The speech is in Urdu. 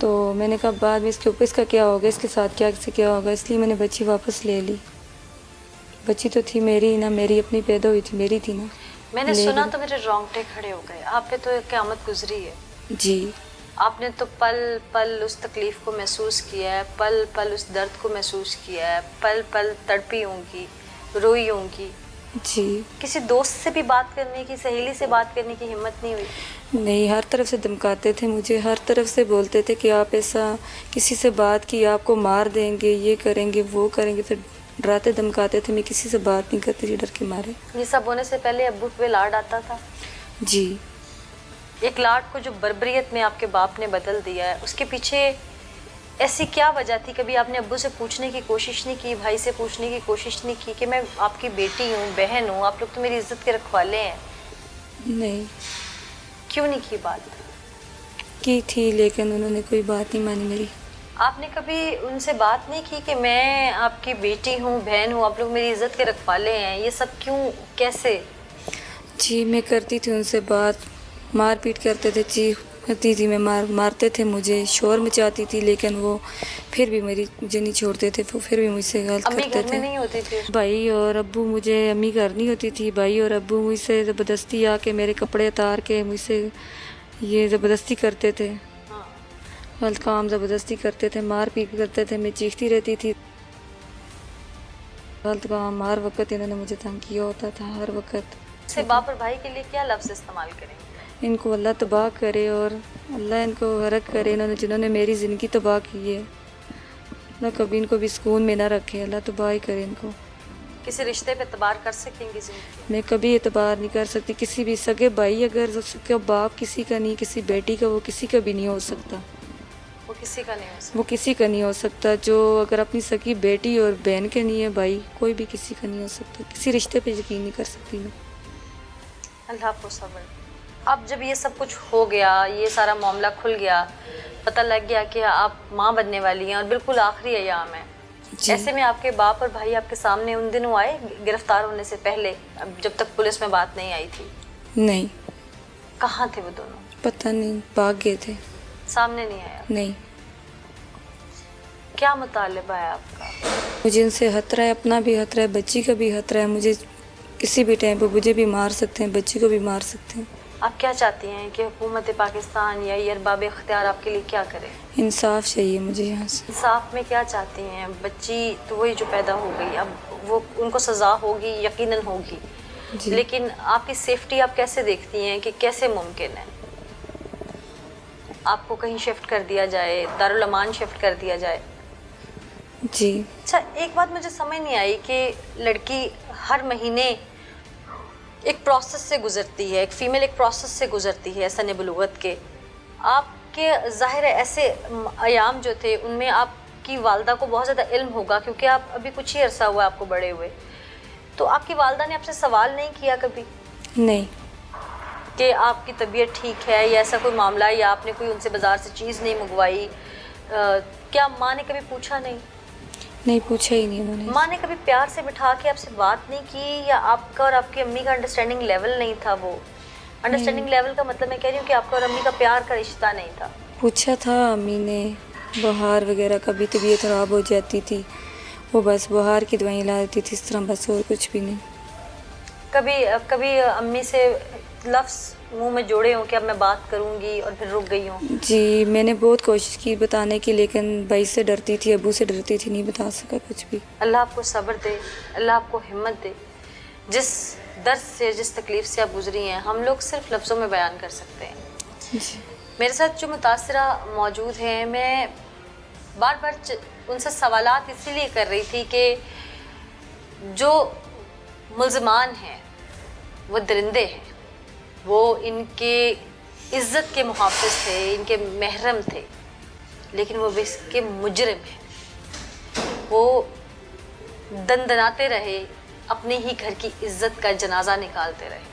تو میں نے کہا بعد میں اس کے اوپر اس کا کیا ہوگا، اس کے ساتھ کیا ہوگا، اس لیے میں نے بچی واپس لے لی. بچی تو تھی میری نہ، میری اپنی پیدا ہوئی تھی، میری تھی نا. میں نے سنا تو میرے رونگٹے کھڑے ہو گئے. آپ پہ تو قیامت گزری ہے. جی. آپ نے تو پل پل اس تکلیف کو محسوس کیا ہے، پل پل اس درد کو محسوس کیا ہے، پل پل تڑپی ہوں گی، روئی ہوں گی. جی. کسی دوست سے بھی بات کرنے کی، سہیلی سے بات کرنے کی ہمت نہیں ہوئی؟ نہیں، ہر طرف سے دھمکاتے تھے مجھے، ہر طرف سے بولتے تھے کہ آپ ایسا کسی سے بات کی آپ کو مار دیں گے، یہ کریں گے وہ کریں گے. پھر ڈراتے دھمکاتے تھے. میں کسی سے بات نہیں کرتی تھی ڈر کے مارے. یہ سب ہونے سے پہلے ابو پہ لاڈ آتا تھا؟ جی. ایک لاڈ کو جو بربریت میں آپ کے باپ نے بدل دیا ہے، اس کے پیچھے ایسی کیا وجہ تھی؟ کبھی آپ نے ابو سے پوچھنے کی کوشش نہیں کی، بھائی سے پوچھنے کی کوشش نہیں کی کہ میں آپ کی بیٹی ہوں، بہن ہوں، آپ لوگ تو میری عزت کے رکھوالے ہیں؟ نہیں کیوں نہیں کی بات؟ کی تھی لیکن انہوں نے کوئی بات نہیں مانی میری. آپ نے کبھی ان سے بات نہیں کی کہ میں آپ کی بیٹی ہوں، بہن ہوں، آپ لوگ میری عزت کے رکھوالے ہیں، یہ سب کیوں، کیسے؟ جی میں کرتی تھی ان سے بات، مار پیٹ کرتے تھے، چیخ کرتی تھی میں، مارتے تھے مجھے، شور مچاتی تھی، لیکن وہ پھر بھی مجھے نہیں چھوڑتے تھے. وہ پھر بھی مجھ سے غلط امی کرتے گھر میں تھے. نہیں ہوتی تھی؟ بھائی اور ابو، مجھے امی گھر نہیں ہوتی تھی، بھائی اور ابو مجھ سے زبردستی آ کے میرے کپڑے اتار کے مجھ سے یہ زبردستی کرتے تھے. ہاں. غلط کام زبردستی کرتے تھے، مار پیٹ کرتے تھے. میں چیختی رہتی تھی. غلط کام ہر وقت انہوں نے مجھے تنگ کیا ہوتا تھا، ہر وقت. سے باپ اور بھائی کے لیے کیا لفظ استعمال کریں گے؟ ان کو اللہ تباہ کرے اور اللہ ان کو غرق کرے، جنہوں نے میری زندگی تباہ کی ہے. نہ کبھی ان کو بھی سکون میں نہ رکھے، اللہ تباہ ہی کرے ان کو. کسی رشتے پہ اعتبار کر سکیں گے زندگی؟ میں کبھی اعتبار نہیں کر سکتی کسی بھی سگے بھائی، اگر اس کا باپ کسی کا نہیں، کسی بیٹی کا، وہ کسی کا بھی نہیں ہو سکتا. وہ کسی کا نہیں ہو سکتا. وہ کسی کا نہیں ہو سکتا. جو اگر اپنی سکی بیٹی اور بہن کے نہیں ہے بھائی، کوئی بھی کسی کا نہیں ہو سکتا. کسی رشتے پہ یقین نہیں کر سکتی میں. اللہ آپ کو صبر. اب جب یہ سب کچھ ہو گیا، یہ سارا معاملہ کھل گیا، پتہ لگ گیا کہ آپ ماں بننے والی ہیں اور بالکل آخری ایام ہے، جی. ایسے میں آپ کے باپ اور بھائی آپ کے سامنے ان دنوں آئے گرفتار ہونے سے پہلے، جب تک پولیس میں بات نہیں آئی تھی؟ نہیں. کہاں تھے وہ دونوں؟ پتہ نہیں، بھاگ گئے تھے. سامنے نہیں آیا؟ نہیں. کیا مطالبہ ہے آپ کا؟ مجھے ان سے خطرہ ہے، اپنا بھی خطرہ ہے، بچی کا بھی خطرہ ہے. مجھے کسی بھی ٹائم پہ مجھے بھی مار سکتے ہیں، بچی کو بھی مار سکتے ہیں. آپ کیا چاہتی ہیں کہ حکومت پاکستان یا یہ ارباب اختیار آپ کے لیے کیا کرے؟ انصاف چاہیے مجھے یہاں سے. انصاف میں کیا چاہتی ہیں؟ بچی تو وہی جو پیدا ہو گئی، اب وہ ان کو سزا ہوگی، یقیناً ہوگی. جی. لیکن آپ کی سیفٹی آپ کیسے دیکھتی ہیں کہ کیسے ممکن ہے آپ کو کہیں شفٹ کر دیا جائے، دارالامان شفٹ کر دیا جائے؟ جی. اچھا، ایک بات مجھے سمجھ نہیں آئی کہ لڑکی ہر مہینے ایک پروسیس سے گزرتی ہے، ایک فیمیل ایک پروسیس سے گزرتی ہے سن بلوغت کے. آپ کے ظاہر ہے ایسے ایام جو تھے ان میں آپ کی والدہ کو بہت زیادہ علم ہوگا، کیونکہ آپ ابھی کچھ ہی عرصہ ہوا آپ کو بڑے ہوئے. تو آپ کی والدہ نے آپ سے سوال نہیں کیا کبھی نہیں. کہ آپ کی طبیعت ٹھیک ہے یا ایسا کوئی معاملہ، یا آپ نے کوئی ان سے بازار سے چیز نہیں منگوائی؟ کیا ماں نے کبھی پوچھا نہیں؟ نہیں پوچھا ہی نہیں انہوں نے. ماں نے کبھی پیار سے بٹھا کے آپ سے بات نہیں کی، یا آپ کا اور آپ کی امی کا انڈرسٹینڈنگ لیول نہیں تھا؟ وہ انڈرسٹینڈنگ لیول کا مطلب میں کہہ رہی ہوں کہ آپ کا اور امی کا پیار کا رشتہ نہیں تھا. پوچھا تھا امی نے، بخار وغیرہ کبھی طبیعت خراب ہو جاتی تھی، وہ بس بخار کی دوائیں لا دیتی تھی، اس طرح، بس اور کچھ بھی نہیں. کبھی امی سے لفظ منہ میں جوڑے ہوں کہ اب میں بات کروں گی اور پھر رک گئی ہوں؟ جی میں نے بہت کوشش کی بتانے کی، لیکن بھائی سے ڈرتی تھی، ابو سے ڈرتی تھی، نہیں بتا سکا کچھ بھی. اللہ آپ کو صبر دے، اللہ آپ کو ہمت دے. جس درد سے، جس تکلیف سے آپ گزری ہیں، ہم لوگ صرف لفظوں میں بیان کر سکتے ہیں. جی. میرے ساتھ جو متاثرہ موجود ہیں، میں بار بار ان سے سوالات اسی لیے کر رہی تھی کہ جو ملزمان ہیں وہ درندے ہیں، وہ ان کے عزت کے محافظ تھے، ان کے محرم تھے، لیکن وہ اس کے مجرم ہیں. وہ دندناتے رہے، اپنے ہی گھر کی عزت کا جنازہ نکالتے رہے.